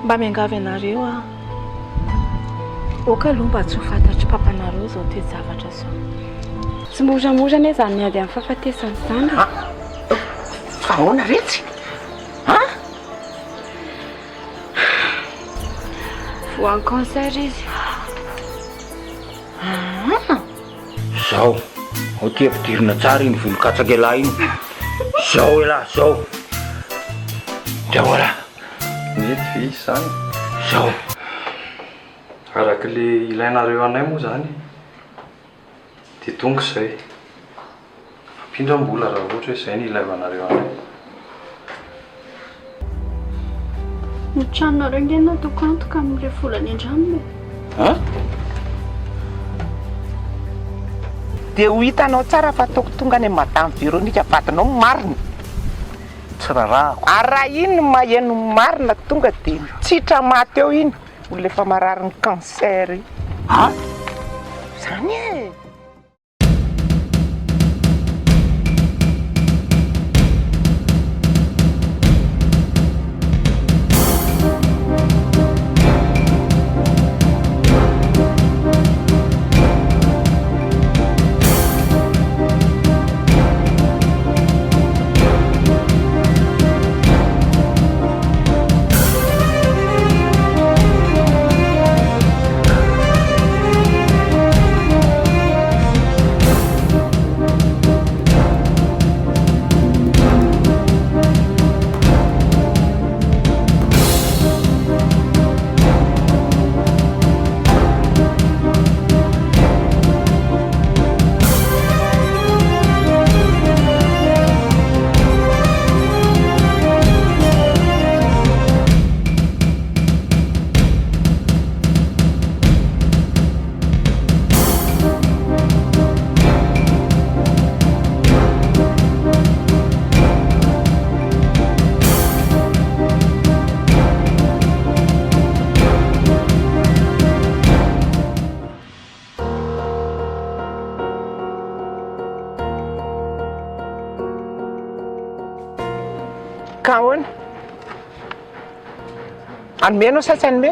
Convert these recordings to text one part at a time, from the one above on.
mba miangavy anareo a oka aloha mba tsy ho fantatry papanareo zao toejavatra zao tsy moramora ane zany miady amin'ny fahafatesany zany fa ahoana retsy voan'ny cancer izy zao ho ty ampidirina tsara iny volonkatsaka elahy iny zao elahy zao zao elahy mety ve izy zany zao araka le ilainareo anay moa zany dia tonga izay ampindram-bola raha ohatra hoe izay ny ilaivanareo anay ny tranonareo ngena atoko antoka amin'ireo volany an-drano dia ho hitanao tsara fa toko tonga any madame Véronika vadinao marina tsy rarahako ary raha iny maheno marina tonga dia mitsitra maty eo iny olona efa marary ny cancer iny zany e ka ahoana anomenao sa tsy anome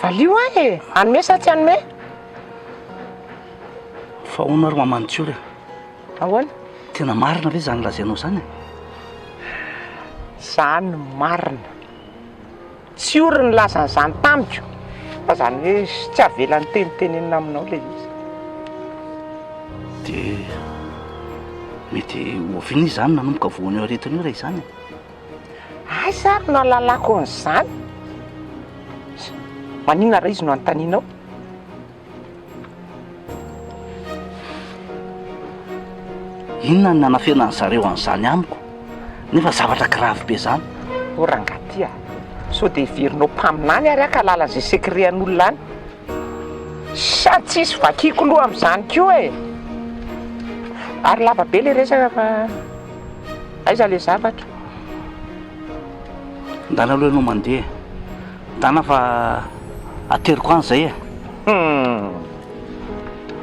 valio e anome sa tsy anome fa hoana ro mamantsio re ahoana tena marina ve zany lazainao zany zany marina tsy ory ny lazan'izany tamiko fa zany hoe tsy avelany tenitenenina aminao le izy dia mety oafiny izy zany nanomboka voany eo aretiny io ray zany ay sary no alalako an'izany manina raha izy no anontanianao inona ny nanafenany zareo an'izany amiko nefa zavatra gravy be zany orangatya so dia iverinao mpaminany ary aka lalan'izay sekrean'olona any sa tsisy vakiko loha amin'izany kio e ary lava be le resaka fa aiza le zavatra ndana aloha ianao mandeha ndana fa ateriko any zay e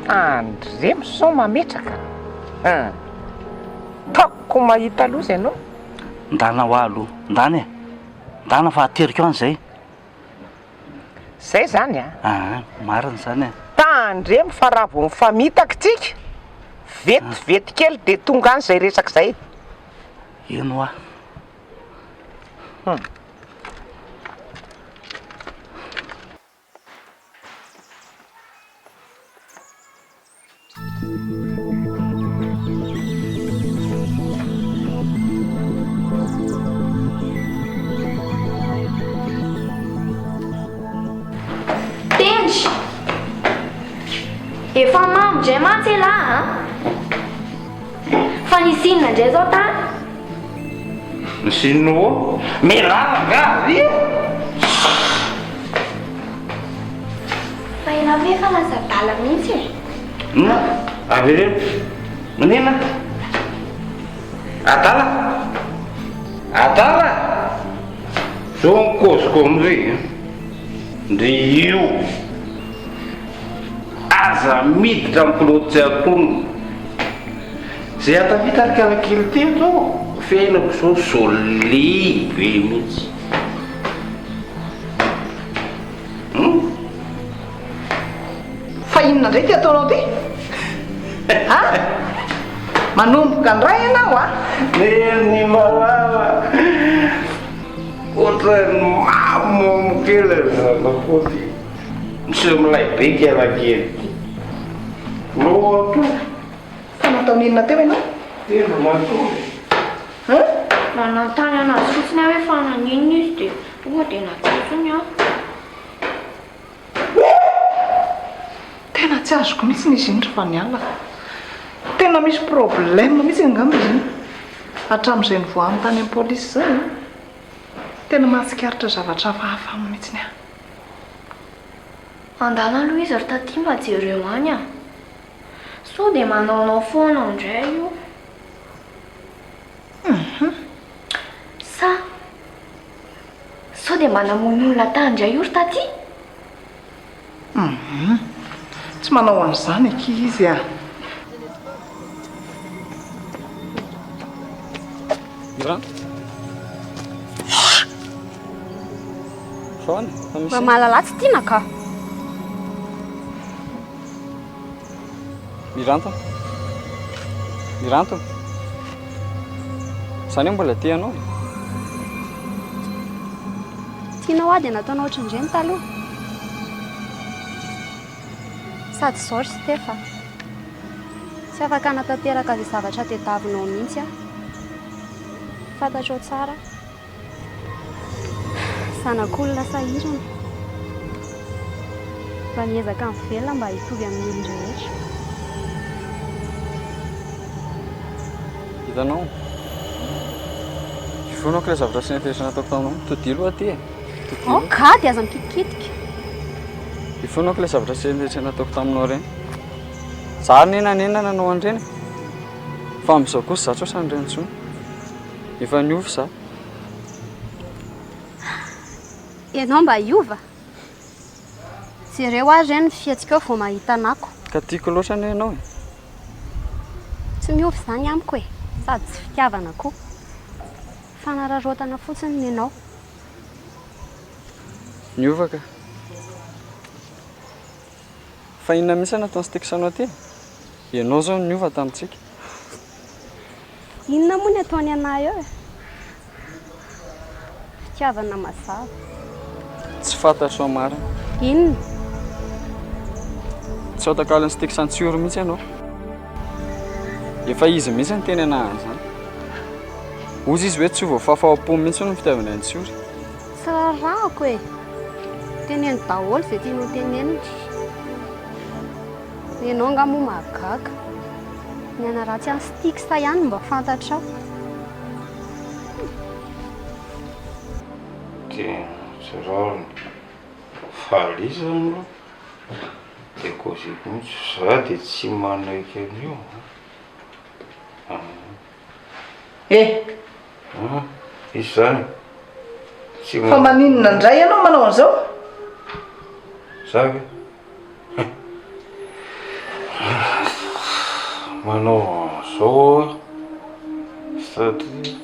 andremo sao mametraka taoko mahita aloha zay anao ndana ho aloha ndana e ndana fa ateriko any zay zay zany marina zany e tandremo fa raha vo mifamitaka tsika vetivety kely dia tonga any zay resaka zay eno ah Tende! Efa mamy ndray mantsy lahy fa nisy inona indray zao tany nisy inona ô mirangazy fa ela ve fa lazadala mihitsy avy reny manina adala adala zao nikoziko amizay ndre io aza miditra ampiloatsy akono zay atavitarikarakely teo zao fiainako zao joli be mihitsy. Fa inona indray ty ataonao ty? A manomboka andray ianao a? Ny malala ohatrany mamokely zanakoty misy milay be kelakely loto Fa nataony inona teo ianao? tena matory. Nanontany anazy fotsiny aho hoe fananinona izy dia tonga dia natsitsony aho. Tena tsy azoko mihitsy n'izy indry fa niala. Tena misy problème mihitsy angamba izy iny. Hatramin'izay nivoa amin'ny tany amin'ny pôlisy izay. Tena mahatsikaritra zavatra hafahafa mihitsy aho. Andala aloha izy ry taty mba jereo any a. Sao dia manaonao foana indray io. Sao dia manamono olona tandray io ry taty? Tsy manao an'izany eky izy a. Mba mahalala tsy tiana ka. Mirantona. Mirantona. Izany hoe mbola tianao. Tianao dia nataonao ohatran'ireny taloha. Sady izao sy tefa. Tsy afaka hanatanteraka izay zavatra tadiavinao mihitsy aho. Fantatrao tsara. Zanak'olona sahirana. Mba miezaka amin'ny velona mba hitovy amin'ny olon-drehetra. Hitanao. Ifonako ilay zavatra sy nifetrana ataoko taminao. Todilo aty e. Ka dia aza mikitikitiky. Ifonako ilay zavatra sy nifetrana ataoko taminao ireny. Zary nenanena nanao an'ireny. Fa amin'izao kosa zatra osa an'ireny intsony. Efa niova za. Ianao mba hiova. Jereo azy ireny fihetsikao vao mahita anako. Ka tiako loatra anie ianao e. Tsy miova izany amiko e. Sady tsy fitiavana koa. Fanararotana fotsiny ianao. Niova ka. Fa inona mihitsy nataony sitekisanao aty? Ianao zao niova tamintsika. Inona moa ny ataony anahy eo e? Fitiavana mazava. Tsy fantatro marina. Inona? Tsy otakalo ny sitekisany tsioro mihitsy ianao. Efa izy mihitsy ny teny anahy izany. Ozy izy hoe tsy voafafapo mihitsy no fitiavana ny tsioro. Tsy rarahako e. Teneno daholo izay tianao tenenina. Ianao nga moa mahagaga. Ny anaratsy any sitikisa ihany mba fantatrao. Dia tsy rariny falizany dia koziko mihitsy za dia tsy manaiky an'io. Izy zany Fa maninona indray ianao manao an'izao? Zaka manao an'izao satria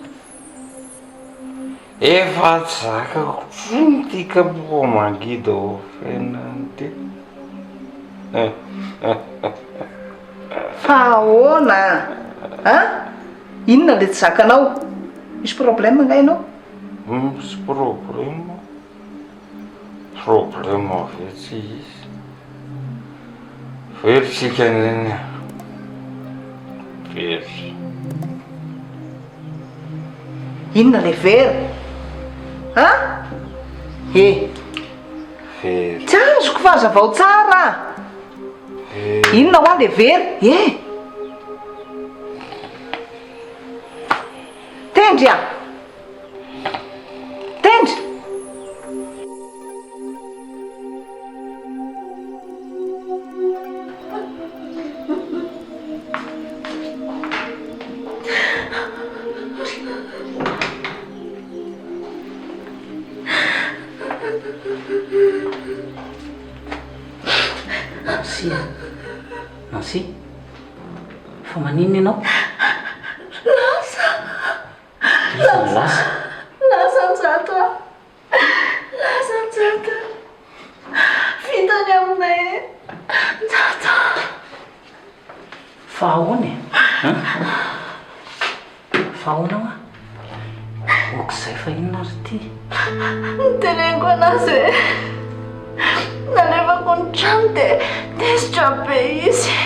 efa tsy zakako tsony tika po mangidy ao fiainany ty. Fa ahoana? Inona ilay tsy zakanao? Misy problème nga ianao? Misy problème ve tsy izy? Veritsika neny very. Inona ilay very? Very. Tsy azoko fazavao tsara. Inona hoa ilay very? Tendry a? Tendry? Nancy, fa maninona ianao? lasa Lasanjata. Lasanjata. Vitany aminay. Jata. fa ahoany fa ahoana hoa okizay fa inona ry ty Niteneniko anazy hoe nalevako ny trano dia tesitra be izy.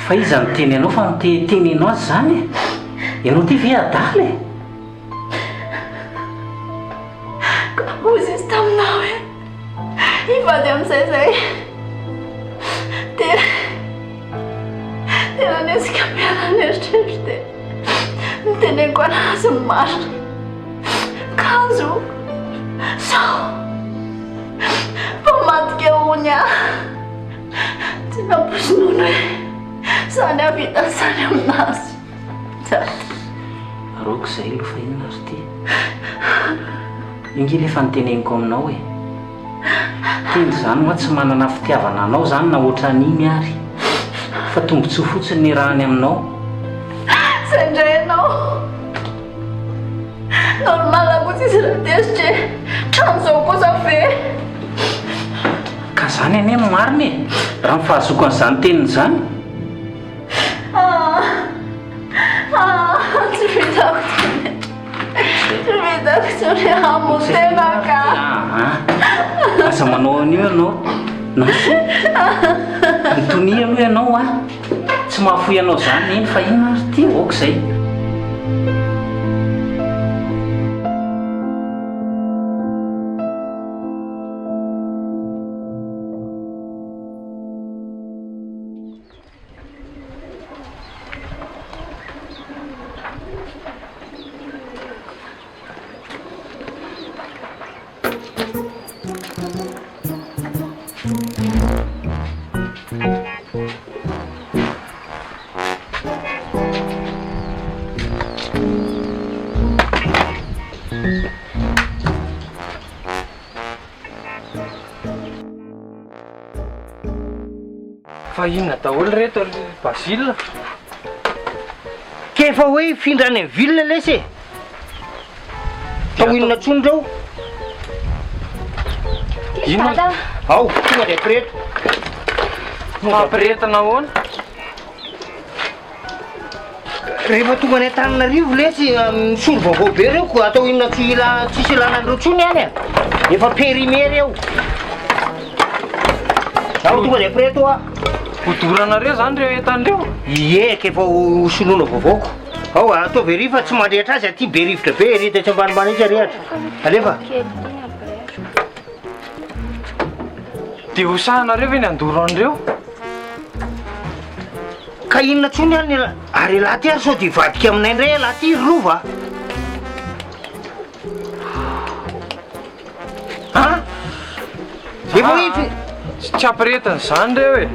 fa iza niteny anao fa mitenenao azy zany ianao ty ve adaly Ka ozy izy taminao hoe hivady amin'izay zay. Tena nesika miarana eritreritra dia niteneniko anazy ny marina. Kanjo sao mpamadika hony aho tsy namposinona hoe zany avita zany aminazy. roko izay aloha fa inona ry ty ingily efa niteneniko aminao hoe teny zany moa tsy manana fitiavana anao zany na oatra an'iny ary fa tombontsoa fotsiny ny rahany aminao. Zay indray ianao normalako kosa izy raha tesitra trano zao kosa ve. Ka zany ane no mariny raha mifahazoko an'izany teniny zany. Tsy vitako tony. Tsy vitako tony amo tena ka. Asa manao an'io ianao nitonia aloha ianao tsy mahafoy anao zany iny fa inona ry ty aoka izay. Fa inona daholo reto Basile? Ke efa hoe findrany amin'ny ville lesy e. Fa inona tsony reo? Inona? Ao, tonga dia preto. Mampiretana ahoana? Rehefa tonga any Antananarivo lesy misolo vaovao be reo ko atao inona tsisy ilana an'ireo tsony any a. Efa périmé reo. Ao tonga dia preto a. Hodoranareo zany reo entan'ireo? Ie, ke efa soloana vaovaoko. Ao atao very fa tsy mandrehitra azy aty be rivotra be rita tsy ambanimbany izy arehatra. Alefa. Dia hosahanareo ve ny andoro an'ireo? Ka inona tsony any ary laha ty ary sao dia vadika aminay indray laha ty rova. Efa hoe tsy ampiretiny zany reo e.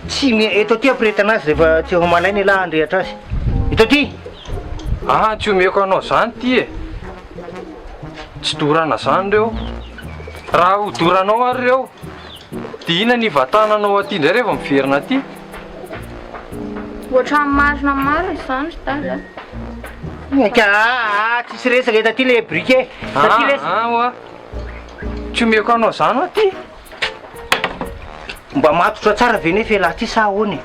Tsy eto ty ampiretana azy rehefa tsy efa malainy laha andrehatra azy. Eto ty. Tsy omeko anao zany ty e. Tsy dorana zany reo. Raha hodoranao ary reo dia ina ny vatananao aty indray rehefa miverina aty. Ohatran'ny marina marina zany daza. Tsisy resaka eto aty le briquet. Tsy omeko anao zany aty. Mba matotra tsara ve nefa laha ty sa ahoany.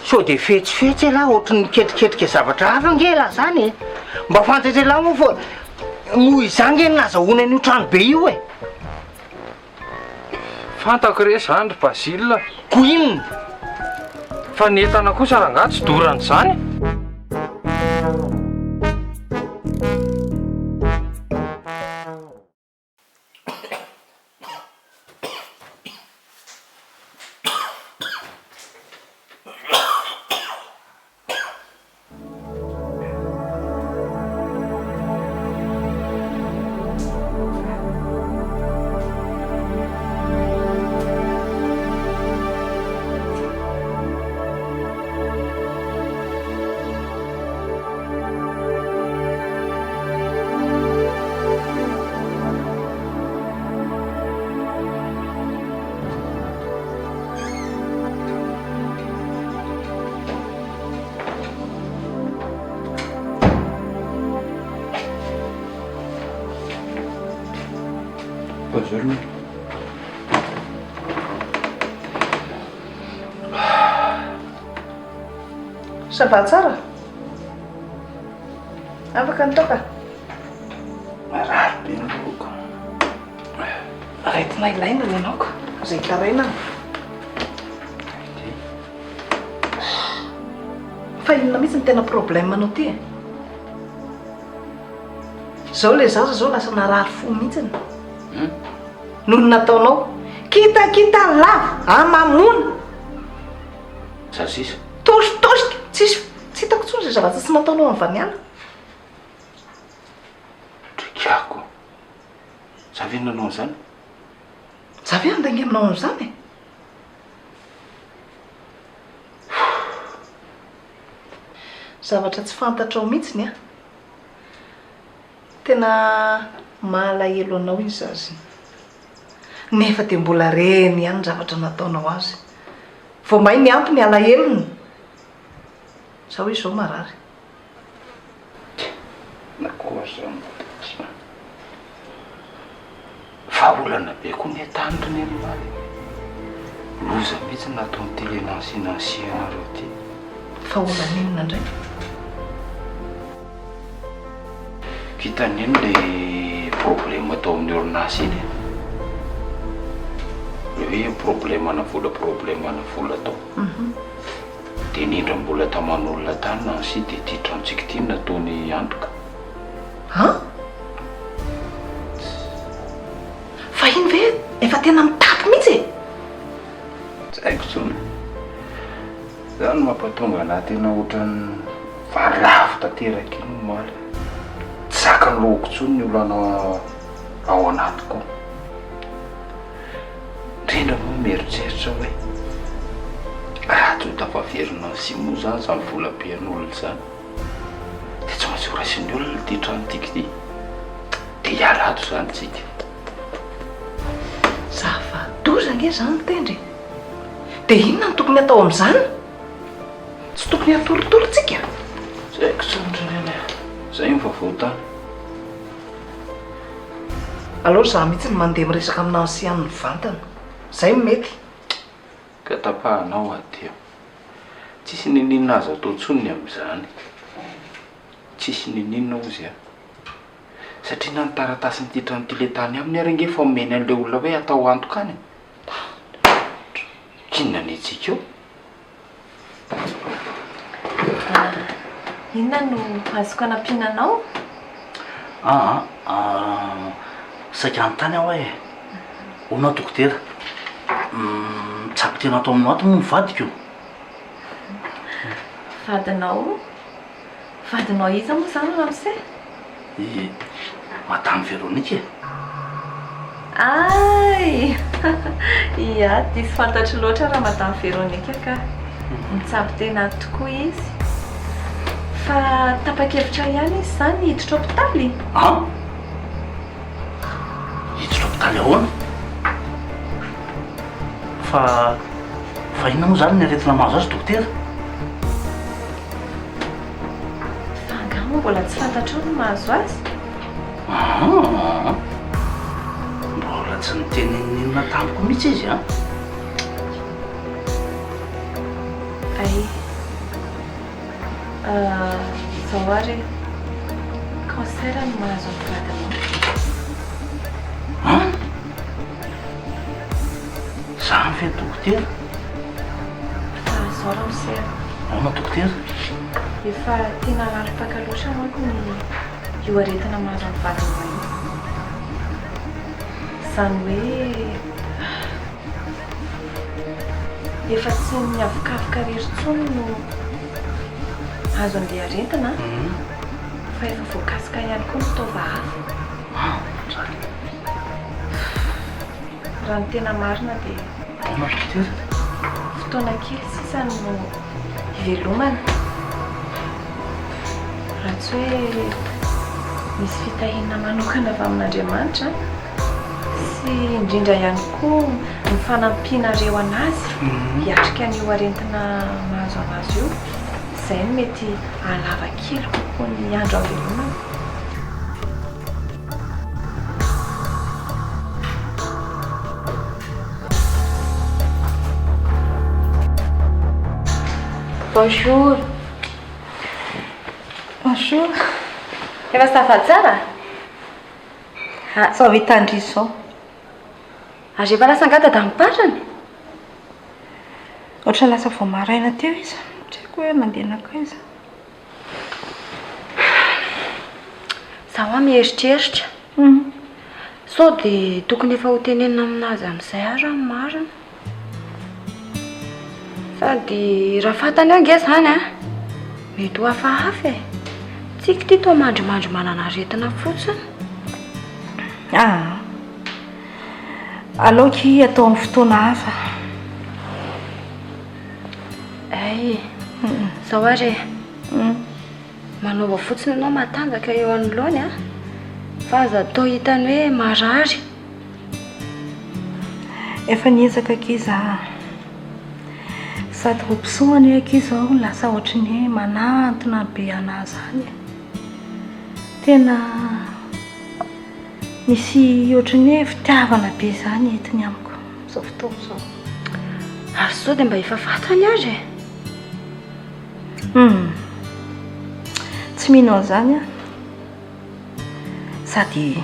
Sao dia fetsifetsy laha ohatran'ny miketriketrika zavatra hafa nge laha zany e. Mba fantatra laha moa fa noho izany nge nazahoana an'io trano be io e. Fantako re zany ry Basile. Ko inona? Fa ny entana kosa raha angaha tsy dorany zany. zao Sava tsara. Afaka nitoka. Marary be ny loko. Retina ilaina ny anaoko. Izay taraina. Fa inona mihitsy ny tena problème anao ty? Zao le zaza zao lasa narary fo mihitsy. Noho nataonao kita lava amamona. Sasisa. Tositosika tsy hitako tsony zay zavatra tsy nataonao amin'ny vaniala. Trikako. Zavy nanao an'izany? Zavy andangy aminao amin'izany. Zavatra tsy fantatrao mihitsy a. Tena malahelo anao izy zazy. Nefa dia mbola reny ihany zavatra nataonao azy. Vao may ny ampy ny alahelony. Sao hoe zao marary. Nakosa. Fa olana be koa ny tanitra ny animaly. Loza mihitsy nataony telenansinansi anareo ty. Fa olana inona indray? Kitan'iny le problème atao amin'ny orinasa iny. Hoe problème ana vola atao. Dia indrindra mbola taman'olona tany na sy dia ty trantsika ty nataony antoka. Ha? Fa iny ve efa tena mitapy mihitsy e? Tsy haiko tsony. Zany mampatonga anahy tena ohatran'ny valavo tanteraky iny maly. Tsy zaka loko tsony ny olana ao anatiko. Indrindra moa mieritreritra hoe raha tsy ho tafaverina sy moa zany zany volam-pian'olona zany dia tsy maintsy ho raisin'ny olona ty trano tiky ty. Dia hiala ato zany tsika. Zava-doza nge zany mitendry. Dia inona no tokony atao amin'izany? Tsy tokony atorotorotsika? Tsy haiko tsony. Zay ny vavao-tany. Alors za mihitsy ny mandeha miresaka aminao sy an'ny vantana. Zay mety. Ka tapahanao aty. Tsisy nininona azo atao tsony amin'izany. Tsisy nininona ozy a. Satria na ny taratasy ny titrany ty le tany aminy ary nge fa omeny an'ilay olona hoe atao antoka any. Kinona ny tsika eo? Inona no azoko anampinanao? Saika anontany aho hoe honao dokotera tsaky tena atao aminao ato moa mivadika io. Vadinao iza moa zany ramose? Madame Véronique e. Ay! Ia, tsy fantatro loatra raha Madame Véronique ka. Mitsabo tena tokoa izy. Fa tapa-kevitra ihany izy zany hiditra hôpitaly. Hiditra hôpitaly ahoana? Fa inona moa zany ny aretina mahazo azy dokotera? Fa angamba mbola tsy fantatrao no mahazo azy. Mbola tsy nitenenina tamiko mihitsy izy a. Ay. Zao ary cancer no mahazo ny vadinao. Zany ve dokotera? Fa zao ramose. Ahoana dokotera? Efa tena lalipaka loatra manko ny io aretina mahazo ny vadinao io. Zany hoe efa tsy miavokavoka rery tsony no azo an'ilay aretina fa efa voakasika ihany koa ny taova hafa. Raha ny tena marina dia ahoana dokotera? fotoana kely sisa no hivelomana. Raha tsy hoe misy fitahiana manokana avy amin'Andriamanitra sy indrindra ihany koa ny fanampinareo anazy hiatrika an'io aretina mahazo anazy io, izay no mety halava kely kokoa ny andro havelomana. Bonjour. Bonjour. Efa safady tsara? Sao hitandry zao? Ary efa lasa angata da mipatrany? Oatra lasa vao maraina teo izy. Tsy haiko hoe mandeha nakaiza. Zaho aho mieritreritra. Sao dia tokony efa ho tenenina aminazy amin'izay ary ny marina. Sady raha fantany eo nge zany a, mety ho hafahafa e. Tsika ty toa mandrimandry manana aretina fotsiny. Aloky atao amin'ny fotoana hafa. Ay, zao ary manaova fotsiny ianao matanjaka eo anoloany a, fa aza atao hitany hoe marary. Efa niezaka kiza sady rompisoany hoe kiza ao lasa ohatry ny hoe manantona be anazy zany. Tena misy ohatry ny hoe fitiavana be zany entiny amiko zao fotoana zao. Ary sao dia mba efa fantany ary e. Tsy mino an'izany a. Sady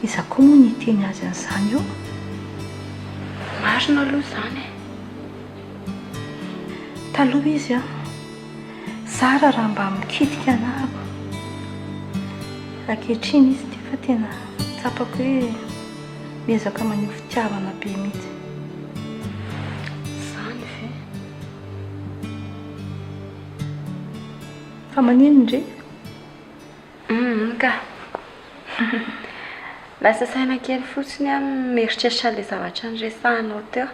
iza koa moa niteny azy an'izany io. Marina aloha zany e. Taloha izy a, tsara raha mba mikitika anako. Ankehitriny izy dia fa tena tsapako hoe miezaka maneho fitiavana be mihitsy. Zany ve? Fa manino ndre? Ka. Lasa saina kely fotsiny aho mieritreritra ilay zavatra niresahanao teo.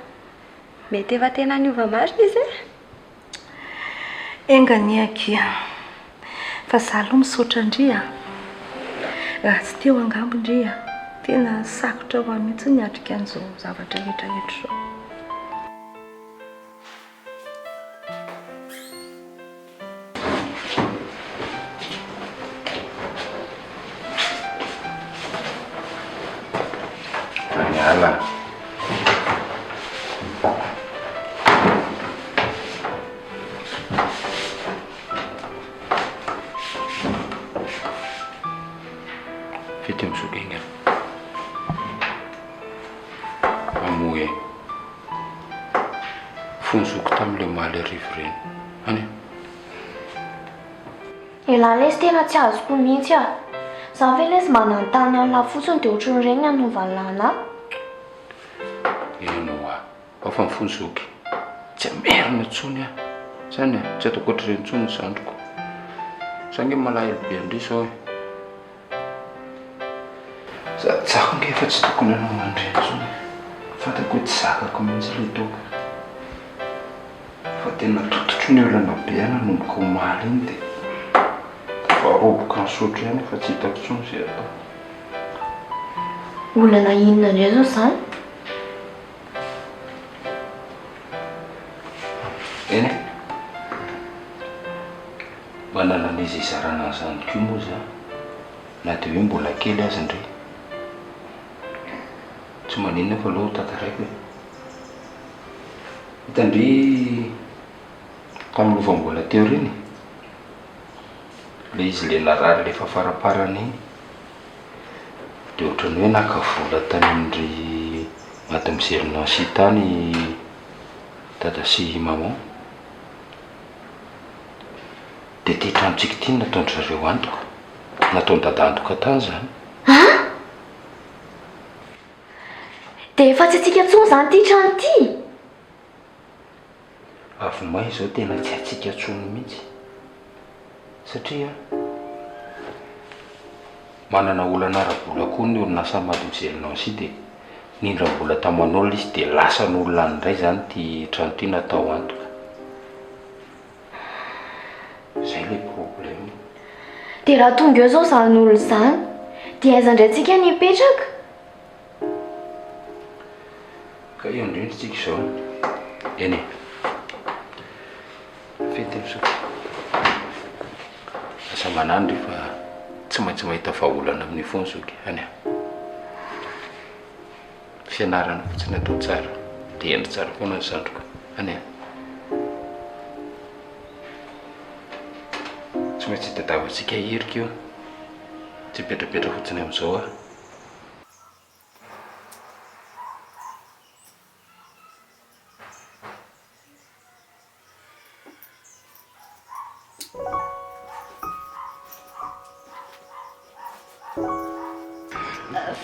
Mety efa tena niova marina izy e? Engany akia. Fa zaho aloha misaotra ndria. Raha tsy teo angambo ndria, tena sakotra ho ahy mihitsy niatrika an'izao zavatra rehetrarehetra izao. Ala. Fety misogegna. Amoe. Fonzoko tamin'ilay maly arivo ireny. Any? Ilay lesy tena tsy azoko mihitsy a. Zaho ve lesy manantany an'la fotsiny dia ohatran'ny regny hanaovany lana. Eno fa mifonzoky. Tsy merina intsony a. Zany a, tsy ataoko ohatry ireny intsony zandriko. Sange malahelo be andry zao e. Zako nge efa tsy tokony hanao andreny intsony. Fantako hoe tsy zakako mihitsy ilay toko. Fa tena tototry ny olana be nanomboka ho maly iny dia fa roboka ny sotro ihany fa tsy hitako intsony izay atao. Olana inona indray zao zany? Eny e? Manana an'izy izarana izany koa moa za. Na dia hoe mbola kely azy indray. Tsy maninona fa aloha tantaraiko e. Hitandry tamin'ny lova mbola teo ireny. Le izy le narary le fafaraparany iny. Dia ohatran'ny hoe naka vola tany amin'indry maty mijerona sy tany dada sy maman. Dia ty tranontsika ity nataony zareo antoka. Nataony dada antoka tany zany. Dia efa tsy atsika intsony zany ty trano ty. Avy may zao tena tsy atsika intsony mihitsy. Satria manana olana ara-bola koa ny orinasa maty mijerona sy dia nindram-bola taman'olona izy dia lasa n'olona indray zany ty trano ty natao antoka. Zay le problème. Dia raha tonga eo zao zany olo zany, dia aiza indray tsika nipetraka? Ka eo indrindra tsika izao. Eny e. Fety misoka. Asa manandry fa tsy maintsy mahita vahaolana amin'ny fonzoky. Any a. Fianarana fotsiny atao tsara. Dia endry tsara foana ny zandriko. Any a. maintsy tadiavantsika herika io tsy petrapetra fotsiny amin'izao a.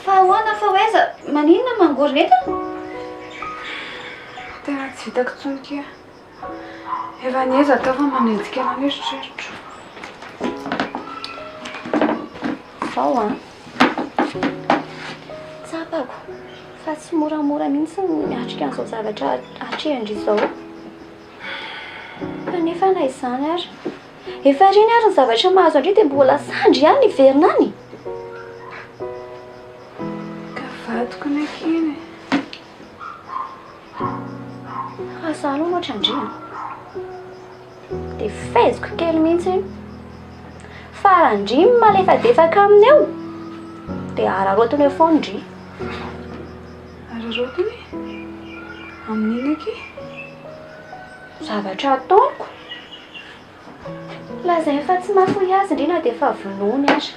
Fa ahoana fa hoaiza maninona mangory entana? Tena tsy vitako tsonika. Efa niaiza tao fa manenjika ana mieritreritra. Vao a tsapako fa tsy moramora mihitsy miatrika an'izao zavatra atrehindry izao. Kanefa na izany ary efa reny ary ny zavatra mahazo andreo dia mbola sandry ihany iverina any. Ka vadiko ny akiny. Asa aloha no ohatrandriana dia feziko kely mihitsy farandry malefadefaka aminy eo dia araroatiny eo foana ndry. Araroatiny? Amin'iny aky? Zavatra ataoko lazay fa tsy mahafoy azy indrina dia efa vonoiny ary.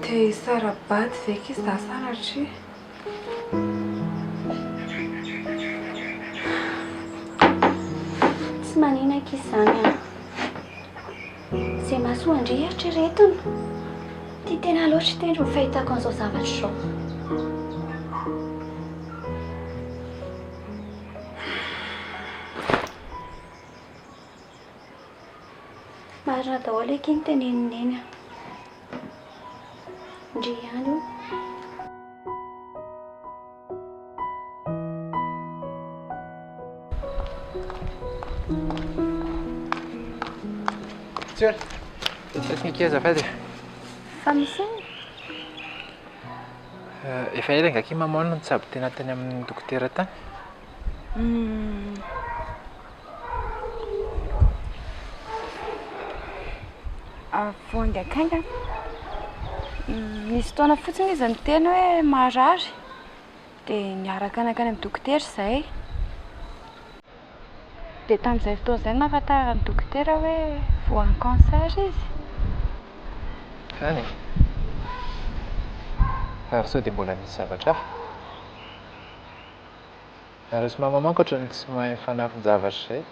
Dia sara-bady veka izy da sanatry. Tsy maninaka izany a. Izay mahasoa andry eritreretiny dia tena loatra tendro ny fahitako an'izao zavatra izao. Marina daholo eky ny teneniny eny a. Ndry ihany io. Tsiola, teknika azafady. Fa misy iny? Efa ela angaky mamanao no nitsabo tena tany amin'ny dokotera tany. Vongy akanga. Nisy fotoana fotsiny izy niteny hoe marary. Dia niaraka anakany amin'ny dokotera izay. Dia tamin'izay fotoana izay nahafantara ny dokotera hoe voan'ny cancer izy. Any. Ary sao dia mbola nisy zavatra hafa. Ary sy mamamanko ohatrany tsy mahay fanafy zavatra izay.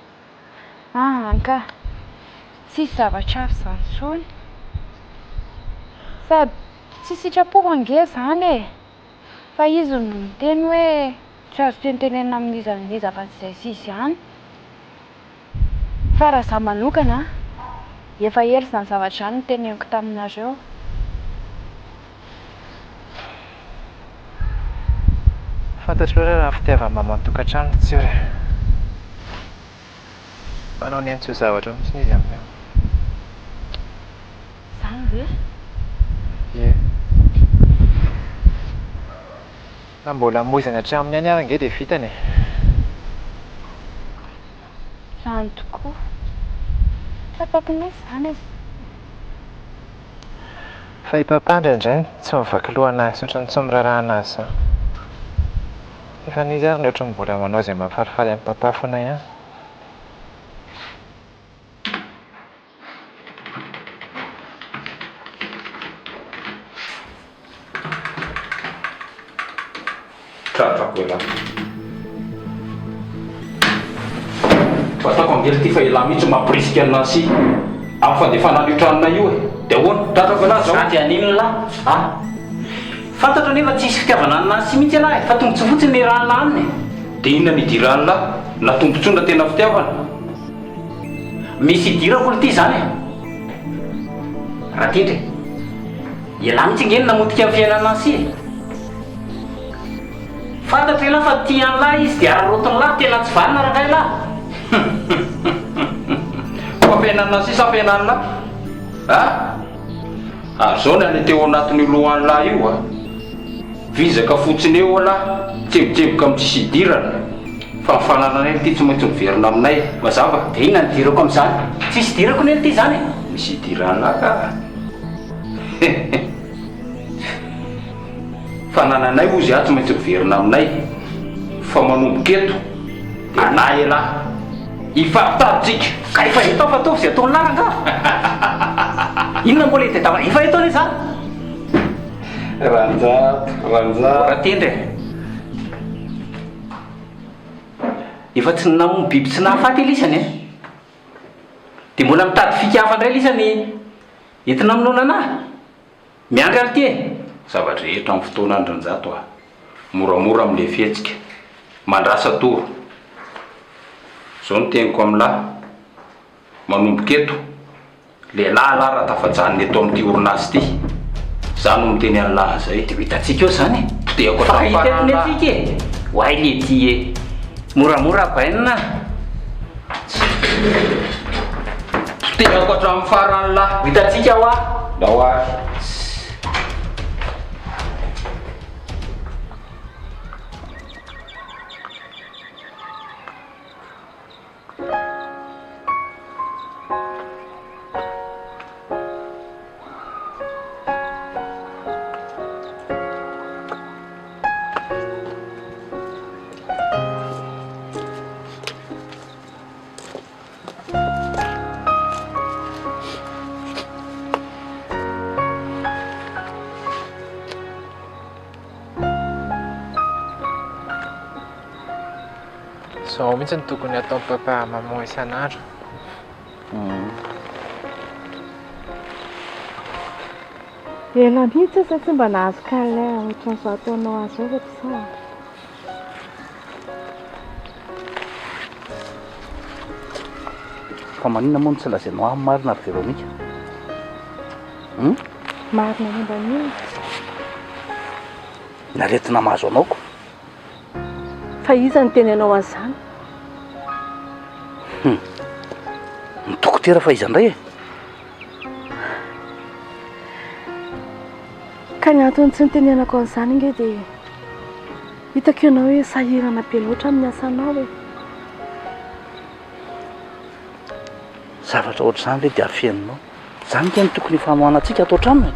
Anka. Tsisy zavatra hafa izany intsony. Sady tsy sitrapo ange izany e. Fa izy no niteny hoe tsy azo tentenena amin'iza n'iza fa tsy izay sy izy ihany. Fa raha izaho manokana efa ela izany zavatra izany no teneniko taminareo. Fantatro hoe raha fitiavan'ny maman-tokantrano tsy hoe manao ny antso zavatra mihitsy izy amin'io. Izany ve? Ie. Na mbola hamoizana hatraminy any ary nge dia vitany e. Izany tokoa. Fataoko ny izany e. Fa hipampandry indray tsy mivaky lohanazy ohatrany tsy mirarahana azy izany. Efa n'izy ary ny ohatrany mbola manao izay mahafalifaly amin'ny papafonay ihany. Tratrako ela. Fatako angely ty fa ela mihitsy mampirisika an'asy amin'ny fandefanana io tranona io e. Dia ahoana? Tratrako ela zao. Sady an'inona lahy? Fantatro nefa tsisy fitiavana an'asy mihitsy anahy fa tombotsy fotsiny ny rano aminy. Dia inona ny idirana na tombotsondra tena fitiavana? Misy idirako ity zany e. Raha tindry. Ela mihitsy ngeny namotika amin'ny fiainana an'asy e. Fantatro ela fa tian'ny lahy izy dia ararotin'ny lahy tena tsy valina raha kay lahy. Fampiainana sisa fampiainana lahy. Ary zao ny any teo anatin'ny lohan'ny lahy io a. Vizaka fotsiny eo lahy, tsebotseboka amin'ny tsisy idirana. Fa ny fananana ely ity tsy maintsy miverina aminay. Mazava. Dia inona ny dirako amin'izany? Tsisy dirako ny ely ity zany. Misy idirana ka. Fanananay ozy tsy maintsy miverina aminay. Fa manomboka eto dia anahy elahy ifampitarotsika ka efa etao fa ataovy zay ataony laranga inona mbola tedava efa etao ne zany ranjatendry efa tsy namono biby tsy nahafaty elisany e dia mbola mitady fikafa indray lisany entina aminona anahy miandry ary ty e zavatra rehetra amin'ny fotoana andranjato a moramora amin'le fihetsika mandrasa toro zao no teniko amin'lahy manomboka eto lehilahy lahy raha tafajanony eto amin'ity orinasy ity za no miteny an'lahy zay dia hitatsika eo zany potehako fahiteton atsika e hoay le ty e moramora bainina potehako hatramin'ny farany lahy hitatsika ho a dao ary Zao mihitsy ny tokony ataon'ny papa maman isan'andro. Ela mihitsy sa tsy mba nahazo kalay ohatran'izao ataonao azy ao fa mpisao. Fa maninona moa no tsy lazainao amin'ny marina ary Véronika? Marina momba an'io. Naretina mahazo anaoko. Fa iza ny teny anao an'izany? Ny dokotera fa iza indray e? Ka ny antony tsy nitenenako an'izany inge dia hitako ianao hoe sahirana be loatra amin'ny asanao e. Zavatra ohatr'izany ve dia afeninao? Izany ke ny tokony fanohanantsika atao traminy.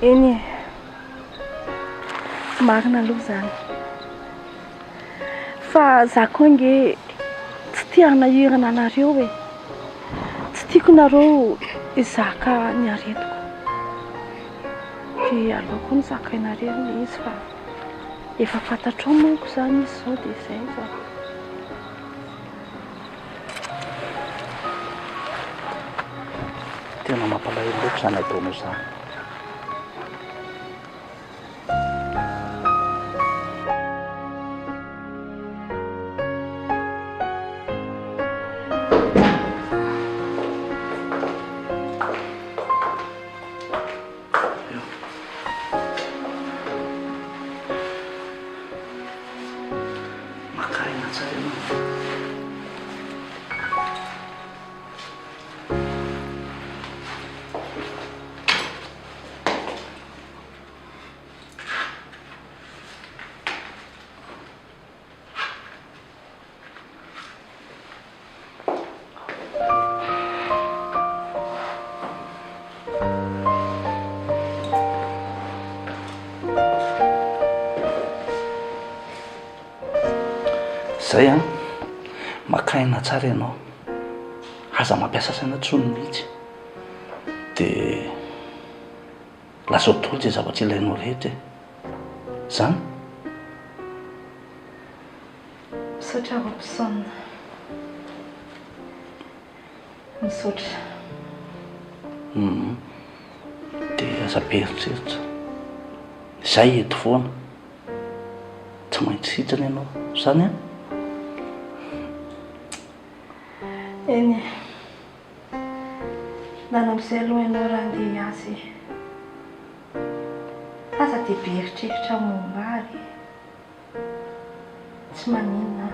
Eny e, marina aloha izany. Fa za koa nge tsy tia hanahirana anareo e. Tsy tiako nareo hizaka ny aretiko. Dia aleoko ny zakainareo ilay izy fa efa fantatrao manko izany izy izao dia izay izao. Tena mampalahelo loatra izany ataonao izany. Zay a makaina tsara ianao, aza mampiasa saina tsony mihitsy dia lasa toly zay zavatra ilainao rehetra zany. Misaotra vampison misaotra. Dia aza be eritreritra zay eto foana tsy maintsy sitrana ianao zany a. Eny nana amin'izay aloha ianao raha andeha hiazy aza dia be eritreritra momba ary tsy maninona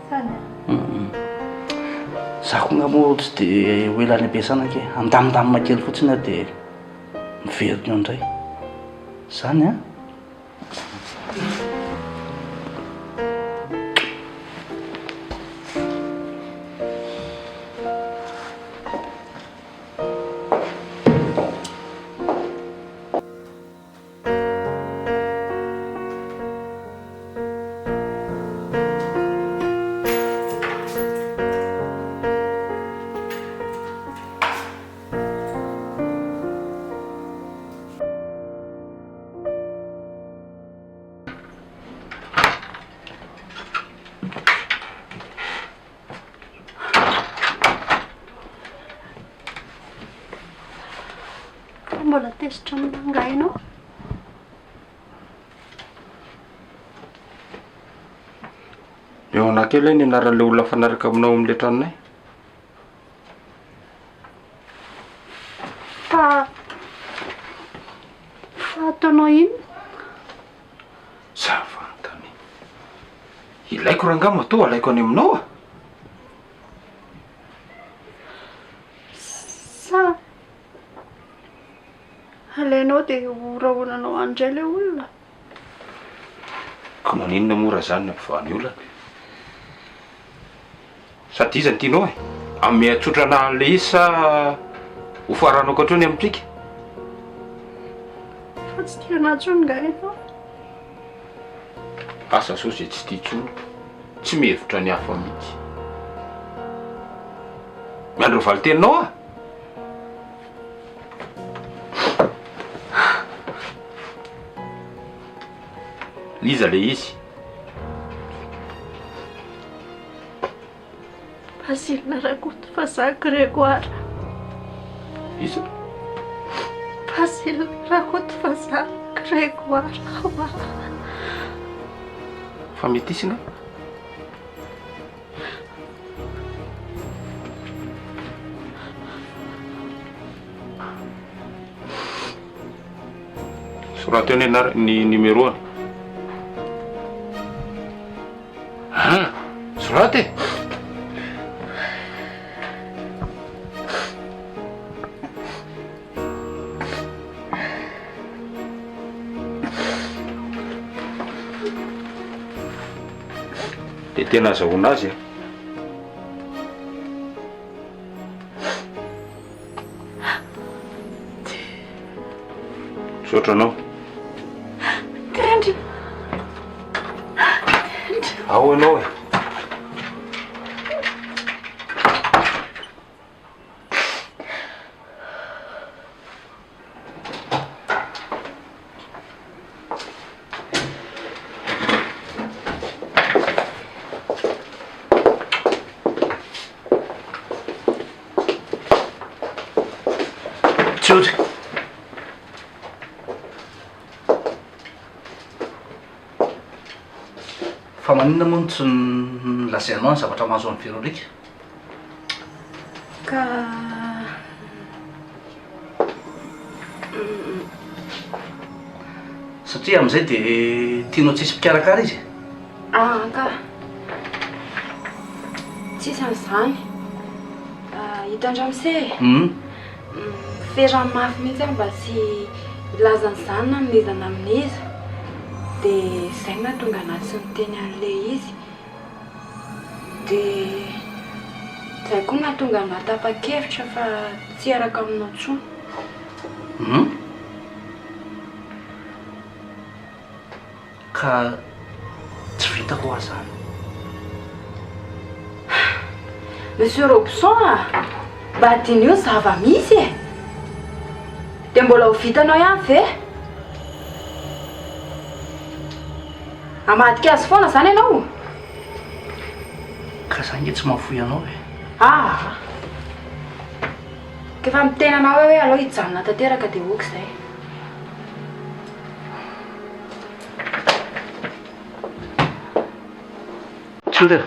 zany a. Za koa ngamo tsy dia ho elany ampiasana ke andamindamina kely fotsiny a dia miverina eo indray zany a. mbola tezitra aminanga ianao. Eo anankely ny anaran'ilay olona fanaraka aminao amin'ilay tranonay. Fa ataonao ino? Zavantany. Ilaiko rangama to alaiko any aminao a. Sa alainao dia oraoranao andray ilay olona. Ka maninona mora zany ny ampivahany olona. Sady iza ny tianao e? Amin'ny atsotrana an'ilay izy sa ho faranao katrony amin'trika? Fa tsy tiana intsony nga ianao. Asa so izay tsy tia intsony, tsy mihevitra ny hafa mihitsy. Miandro valiteninao a? Liza le izy. Basile raconte fa ça Grégoire. Iza? Basile raconte fa ça Grégoire. Fa metisina? Sorateo ny numéro-any. Sorate? Dia tena azahoana azy a. Sotranao. Tendry. Ao ianao e. Tsotra. Fa maninona moa tsy nilazainao ny zavatra mahazo amin'ny Véronique? Ka Satria amin'izay dia tianao tsisy mpikarakara izy. ka tsisy an'izany. Hitandramise ferany mafy mihitsy aho mba tsy ilazany izany na minizana aminiza. Dia izay mahatonga anazy sy niteny an'ilay izy. Dia izay koa mahatonga anahy tapa-kevitra fa tsy araka aminao intsony. Ka tsy vitako azy zany. Monsieur Robson mba adinio zava-misy e. Dia mbola ho vitanao ihany ve? Amadika azy foana zany ianao? Ka za nge tsy mahafoy anao e. Kefa mitena anao hoe alao hijanona tanteraka dia oka izay. Tsotra.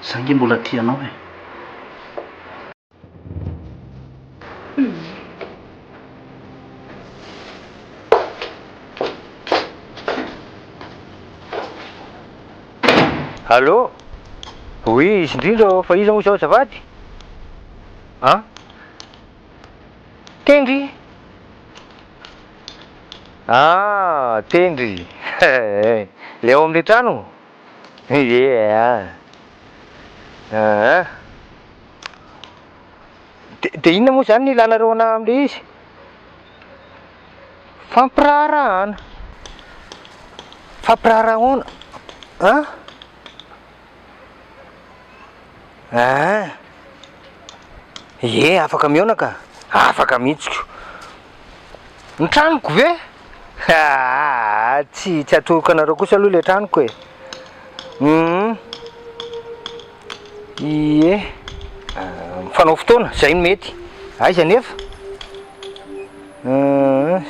Za nge mbola tia anao e. Allô? Oui, izy indrindra fa iza moa zao azafady? Tendry? Tendry. Le ao amin'ilay trano? Dia inona moa zany ny ilanareo ana amin'ilay izy? Fampiraharaana. Fampiraharaha ahoana? Ie, afaka mihaona ka. Afaka mihitsiko. Ny tranoko ve? Tsy atoroka anareo kosa aloha ilay tranoko e. Ie. Mifanao fotoana, zay no mety. Aiza nefa? sao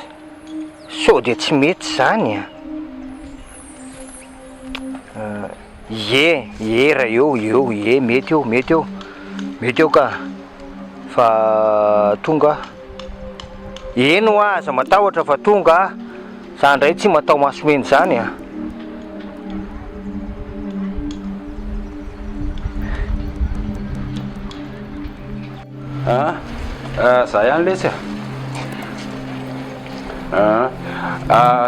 dia tsy mety zany ye raha eo ye mety eo ka fa tonga eno aza matahotra fa tonga za ndray tsy matao masomeny zany za ihany lesy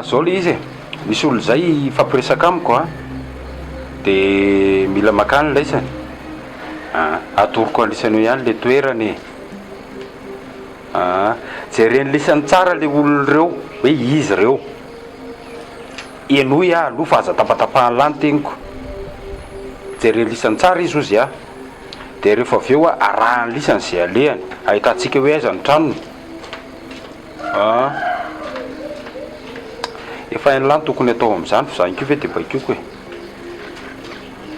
zao le izy misy olo zay fampiresaka amiko de mila makany laisany atoroko anlisan'io ihany le toerany jereny lisany tsara le olona reo hoe izy reo enoy aloha fa aza tapatapahany lany tegniko jereny lisany tsara izy ozy de rehefa avy eo arahany lisany zay alehany ahitantsika hoe aiza ny tranony efa hainy lany tokony atao am'izany fa zany kio ve de baikiko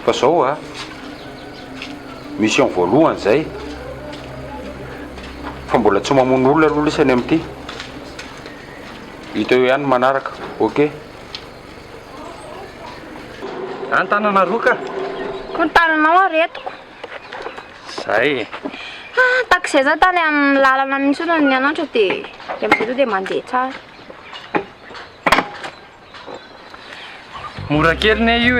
fa zao misy amin'ny voalohany zay fa mbola tsy mamono olona aloha lisany am'ity hita eo ihany manaraka ok antanana roka ko ny tananao aretiko zay takizay za tany amin'ny lalana misy ona ny anatra de am'izay to de mandeha tsara mora kely ne io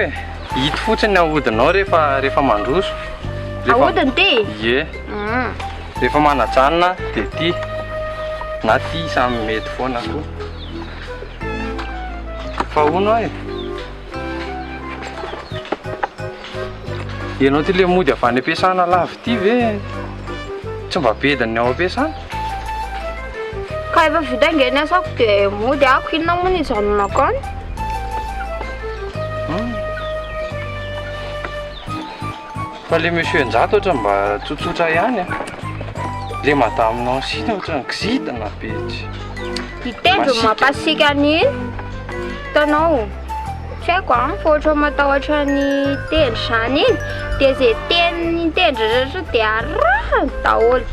hita fotsiny ahodinao rehefa mandroso ahodiny ty ye rehefa manajanona de ty na ty samy mety foana koa fa ono ianao ty le mody avy any ampiasana lavy ty ve tsy mba bedany ao ampiasana ka efa vita ingeny asako de mody ako inona moa ny zanonakany fa le monsieur njato ohatra mba tsotsotra ihany le madaminao sina ohatra ny gizitana betsy itendro mampasika an'iny hitanao tsy haiko fa ohatra matahotra ny tendry zany iny de zay teniny tendry rehetra de arahany daholo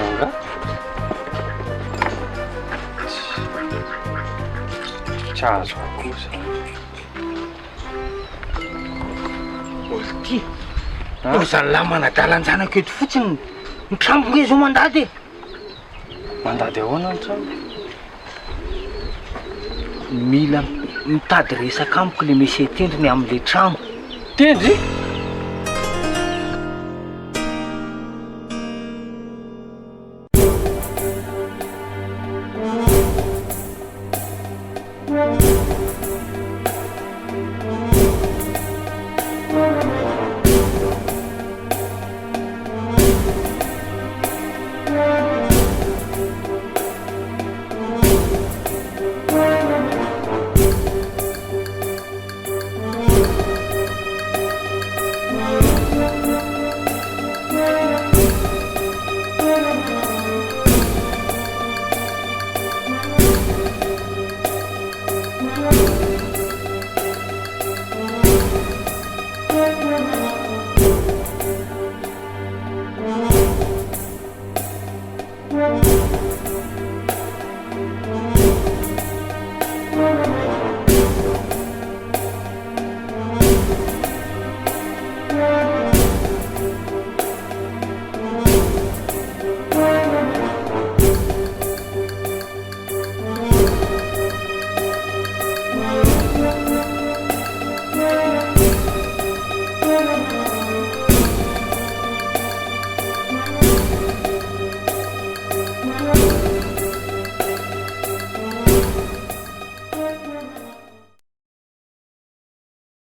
anga tsy azo kosa ty zany lahy manadalanjana aketo fotsiny ny tramboko izy ho mandady ahoana ny trano mila mitady resaka amiko le misy tendriny amin'le trano tendry